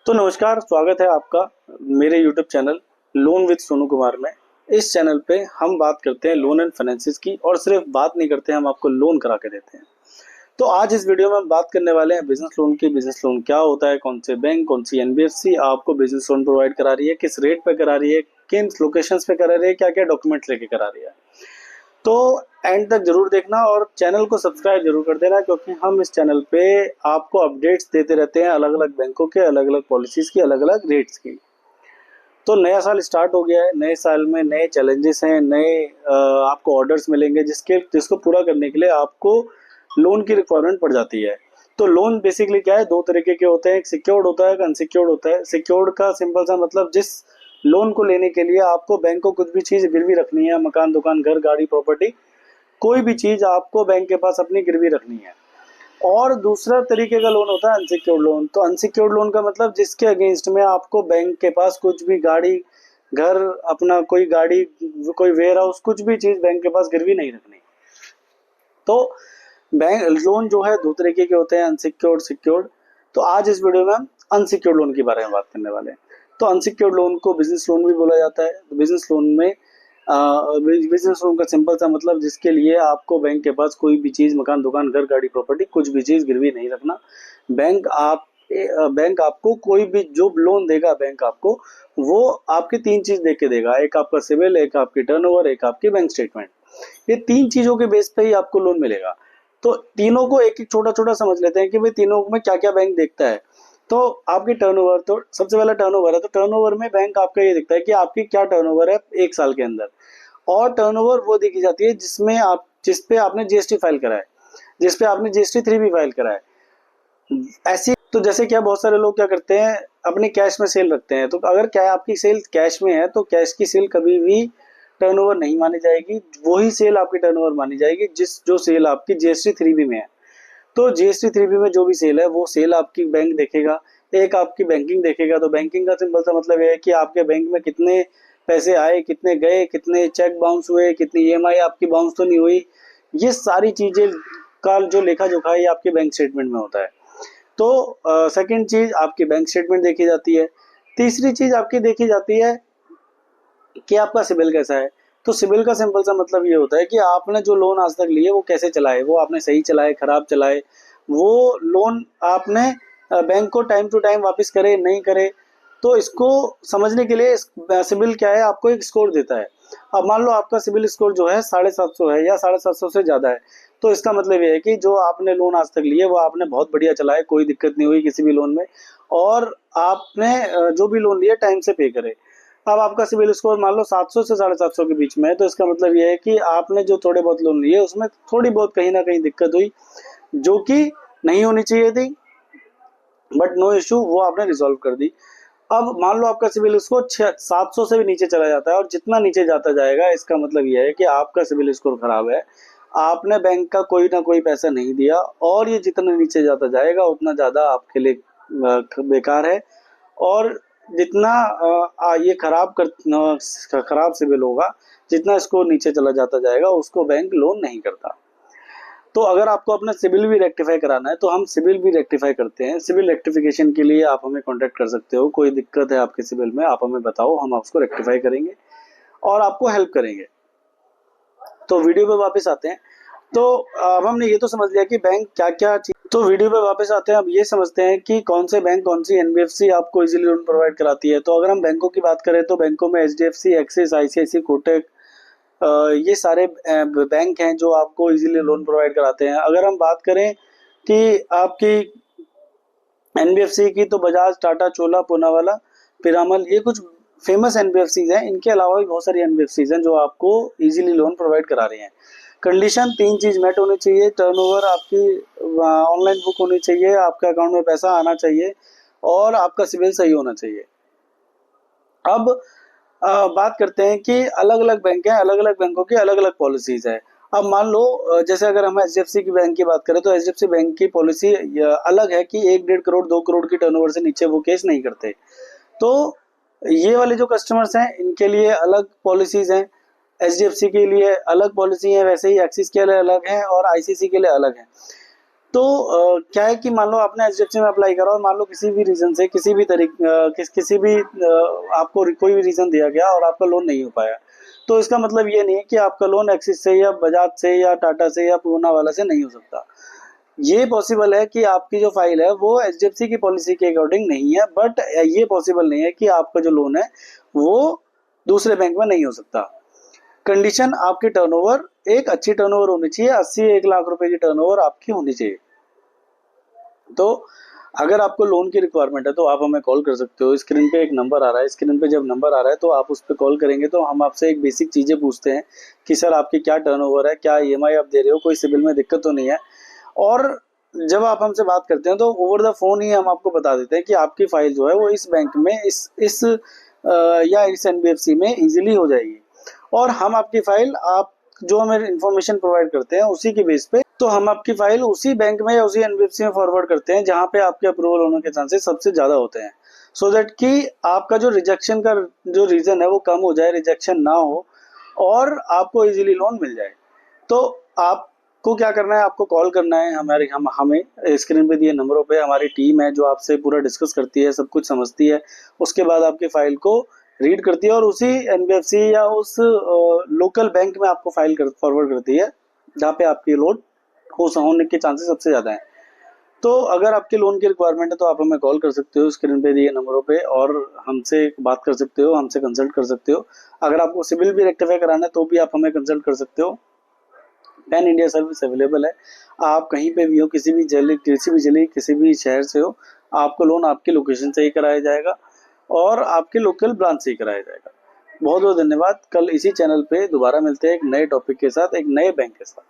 तो नमस्कार, स्वागत है आपका मेरे YouTube channel loan with Sonu Kumar में। इस चैनल पे हम बात करते हैं लोन एंड फाइनेंसिस की, और सिर्फ बात नहीं करते हैं, हम आपको लोन करा के देते हैं। तो आज इस वीडियो में हम बात करने वाले हैं बिजनेस लोन की। बिजनेस लोन क्या होता है, कौन से बैंक, कौन सी एनबीएफसी आपको बिजनेस लोन प्रोवाइड करा रही है, किस रेट पे करा रही है, किन लोकेशंस पे करा रही है, क्या क्या डॉक्यूमेंट्स लेके करा रही है। तो एंड तक जरूर देखना और चैनल को सब्सक्राइब जरूर कर देना, क्योंकि हम इस चैनल पे आपको अपडेट्स देते रहते हैं अलग अलग बैंकों के, अलग अलग पॉलिसीज की, अलग अलग रेट्स की। तो नया साल स्टार्ट हो गया है, नए साल में नए चैलेंजेस हैं, नए आपको ऑर्डर्स मिलेंगे जिसको पूरा करने के लिए आपको लोन की रिक्वायरमेंट पड़ जाती है। तो लोन बेसिकली क्या है, दो तरीके के होते हैं, एक सिक्योर्ड होता है, एक अनसिक्योर्ड होता है। सिक्योर्ड का सिंपल सा मतलब जिस लोन को लेने के लिए आपको बैंक को कुछ भी चीज गिरवी रखनी है, मकान, दुकान, घर, गाड़ी, प्रॉपर्टी, कोई भी चीज आपको बैंक के पास अपनी गिरवी रखनी है। और दूसरा तरीके का लोन होता है अनसिक्योर्ड लोन। तो अनसिक्योर्ड लोन का मतलब जिसके अगेंस्ट में आपको बैंक के पास कुछ भी गाड़ी, घर, अपना कोई गाड़ी, कोई वेयर हाउस, कुछ भी चीज बैंक के पास गिरवी नहीं रखनी। तो बैंक लोन जो है दो तरीके के होते हैं, अनसिक्योर्ड, सिक्योर्ड। तो आज इस वीडियो में हम अनसिक्योर्ड लोन के बारे में बात करने वाले हैं। तो अनसिक्योर्ड लोन को बिजनेस लोन भी बोला जाता है। बिजनेस लोन में बिजनेस लोन का सिंपल सा मतलब जिसके लिए आपको बैंक के पास कोई भी चीज, मकान, दुकान, घर, गाड़ी, प्रॉपर्टी, कुछ भी चीज गिरवी नहीं रखना। बैंक आपको कोई भी जो लोन देगा, बैंक आपको वो आपकी तीन चीज देख के देगा। एक आपका सिविल, एक आपकी टर्नओवर, एक आपकी बैंक स्टेटमेंट। ये तीन चीजों के बेस पे ही आपको लोन मिलेगा। तो तीनों को एक एक छोटा छोटा समझ लेते हैं कि भाई तीनों में क्या क्या बैंक देखता है। तो आपकी टर्नओवर, तो सबसे पहला टर्नओवर है। तो टर्नओवर में बैंक आपका ये देखता है कि आपकी क्या टर्नओवर है एक साल के अंदर। और टर्नओवर वो देखी जाती है जिस पे आपने जीएसटी फाइल करा है, जिस पे आपने जीएसटी 3 भी फाइल करा है। ऐसी तो जैसे क्या बहुत सारे लोग क्या करते हैं, अपने कैश में सेल रखते हैं। तो अगर क्या आपकी सेल कैश में है तो कैश की सेल कभी भी टर्नओवर नहीं मानी जाएगी। वही सेल आपकी टर्नओवर मानी जाएगी जो सेल आपकी जीएसटी 3 में है। तो जीएसटी 3 में जो भी सेल है वो सेल आपकी बैंक देखेगा। एक आपकी बैंकिंग देखेगा। तो बैंकिंग का सिंपल सा मतलब ये है कि आपके बैंक में कितने पैसे आए, कितने गए, कितने चेक बाउंस हुए, कितनी ईएमआई आपकी बाउंस तो नहीं हुई। ये सारी चीजें का जो लेखा जोखा है आपके बैंक स्टेटमेंट में होता है। तो सेकंड चीज आपकी बैंक स्टेटमेंट देखी जाती है। तीसरी चीज आपकी देखी जाती है कि आपका सिबिल कैसा है। तो सिबिल का सिंपल सा मतलब ये होता है कि आपने जो लोन आज तक लिए वो कैसे चलाए, वो आपने सही चलाए, खराब चलाए, वो लोन आपने बैंक को टाइम टू टाइम वापस करे, नहीं करे। तो इसको समझने के लिए सिबिल क्या है, आपको एक स्कोर देता है। अब मान लो आपका सिबिल स्कोर जो है 750 है या 750 से ज्यादा है, तो इसका मतलब ये है कि जो आपने लोन आज तक लिए वो आपने बहुत बढ़िया चलाए, कोई दिक्कत नहीं हुई किसी भी लोन में, और आपने जो भी लोन लिया टाइम से पे करे। अब आपका सिबिल स्कोर मान लो 700 से 750 के बीच में है, तो इसका मतलब ये है कि आपने जो थोड़े बहुत लोन लिए उसमें थोड़ी बहुत कहीं ना कहीं दिक्कत हुई, जो कि नहीं होनी चाहिए थी, बट नो इश्यू, वो आपने रिजॉल्व कर दी। अब मान लो आपका सिबिल स्कोर 700 से भी नीचे चला जाता है, और जितना नीचे जाता जाएगा इसका मतलब यह है कि आपका सिबिल स्कोर खराब है, आपने बैंक का कोई ना कोई पैसा नहीं दिया, और ये जितना नीचे जाता जाएगा उतना ज्यादा आपके लिए बेकार है। और जितना ये खराब सिबिल होगा, जितना स्कोर नीचे चला जाता जाएगा उसको बैंक लोन नहीं करता। तो अगर आपको अपना सिबिल भी रेक्टिफाई कराना है तो हम सिबिल भी रेक्टिफाई करते हैं। सिबिल रेक्टिफिकेशन के लिए आप हमें कांटेक्ट कर सकते हो। कोई दिक्कत है आपके सिबिल में, आप हमें बताओ, हम आपको रेक्टिफाई करेंगे और आपको हेल्प करेंगे। तो वीडियो पे वापस आते हैं। तो अब हमने ये तो समझ लिया कि बैंक क्या क्या चीज। तो वीडियो पे वापस आते हैं, अब ये समझते हैं कि कौन से बैंक, कौन सी एनबीएफसी आपको इजीली लोन प्रोवाइड कराती है। तो अगर हम बैंकों की बात करें तो बैंकों में एचडीएफसी, एक्सिस, आईसीआईसी, कोटक, ये सारे बैंक हैं जो आपको इजीली लोन प्रोवाइड कराते हैं। अगर हम बात करें कि आपकी एनबीएफसी की, तो बजाज, टाटा, चोला, पूनावाला, पिरामल, ये कुछ फेमस एनबीएफसीज हैं। इनके अलावा भी बहुत सारी एनबीएफसीज हैं जो आपको इजीली लोन प्रोवाइड करा रही हैं। कंडीशन तीन चीज मेट होनी चाहिए। टर्नओवर आपकी ऑनलाइन बुक होनी चाहिए, आपके अकाउंट में पैसा आना चाहिए, और आपका सिबिल सही होना चाहिए। अब बात करते हैं कि अलग अलग बैंक हैं, अलग अलग बैंकों की अलग अलग पॉलिसीज है। अब मान लो जैसे अगर हम एचडीएफसी की बैंक की बात करें तो एचडीएफसी बैंक की पॉलिसी अलग है कि 1-1.5 करोड़ 2 करोड़ की टर्नओवर से नीचे वो केस नहीं करते। तो ये वाले जो कस्टमर्स हैं इनके लिए अलग पॉलिसीज हैं। एचडीएफसी के लिए अलग पॉलिसी है, वैसे ही एक्सिस के लिए अलग है और आईसीसी के लिए अलग है। तो क्या है कि मान लो आपने एचडीएफसी में अप्लाई करा और मान लो किसी भी रीजन से किसी भी किसी भी आपको कोई भी रीजन दिया गया और आपका लोन नहीं हो पाया, तो इसका मतलब ये नहीं है कि आपका लोन एक्सिस से या बजाज से या टाटा से या पूना वाला से नहीं हो सकता। ये पॉसिबल है कि आपकी जो फाइल है वो एचडीएफसी की पॉलिसी के अकॉर्डिंग नहीं है, बट ये पॉसिबल नहीं है कि आपका जो लोन है वो दूसरे बैंक में नहीं हो सकता। कंडीशन आपकी टर्नओवर, एक अच्छी टर्नओवर होनी चाहिए, 80-1 लाख रुपए की टर्नओवर आपकी होनी चाहिए। तो अगर आपको लोन की रिक्वायरमेंट है तो आप हमें कॉल कर सकते हो। स्क्रीन पे एक नंबर आ रहा है, स्क्रीन पे जब नंबर आ रहा है तो आप उस पर कॉल करेंगे तो हम आपसे एक बेसिक चीज़ें पूछते हैं कि सर आपकी क्या टर्नओवर है, क्या ईएमआई आप दे रहे हो, कोई सिबिल में दिक्कत तो नहीं है। और जब आप हमसे बात करते हैं तो ओवर द फोन ही हम आपको बता देते हैं कि आपकी फाइल जो है वो इस बैंक में या इस एनबीएफसी में इजीली हो जाएगी। और हम आपकी फाइल, आप जो हमें इंफॉर्मेशन प्रोवाइड करते हैं उसी के बेस पे, तो हम आपकी फाइल उसी बैंक में या उसी एनबीएफसी में फॉरवर्ड करते हैं जहां पे आपके अप्रूवल होने के चांसेस सबसे ज्यादा होते हैं, सो दैट कि आपका जो रिजेक्शन का जो रीजन है वो कम हो जाए, रिजेक्शन ना हो और आपको इजीली लोन मिल जाए। तो आपको क्या करना है, आपको कॉल करना है हमें स्क्रीन पे दिए नंबरों पे। हमारी टीम है जो आपसे पूरा डिस्कस करती है, सब कुछ समझती है, उसके बाद आपकी फाइल को रीड करती है और उसी एनबीएफसी या उस लोकल बैंक में आपको फाइल कर फॉरवर्ड करती है जहाँ पे आपकी लोन होने के चांसेस सबसे ज़्यादा हैं। तो अगर आपके लोन की रिक्वायरमेंट है तो आप हमें कॉल कर सकते हो स्क्रीन पे दिए नंबरों पे और हमसे बात कर सकते हो, हमसे कंसल्ट कर सकते हो। अगर आपको सिबिल भी रेक्टिफाई कराना है तो भी आप हमें कंसल्ट कर सकते हो। पैन इंडिया सर्विस अवेलेबल है, आप कहीं पे भी हो, किसी भी शहर से हो, आपको लोन आपकी लोकेशन से ही कराया जाएगा और आपके लोकल ब्रांच से ही कराया जाएगा। बहुत बहुत धन्यवाद। कल इसी चैनल पे दोबारा मिलते हैं एक नए टॉपिक के साथ, एक नए बैंक के साथ।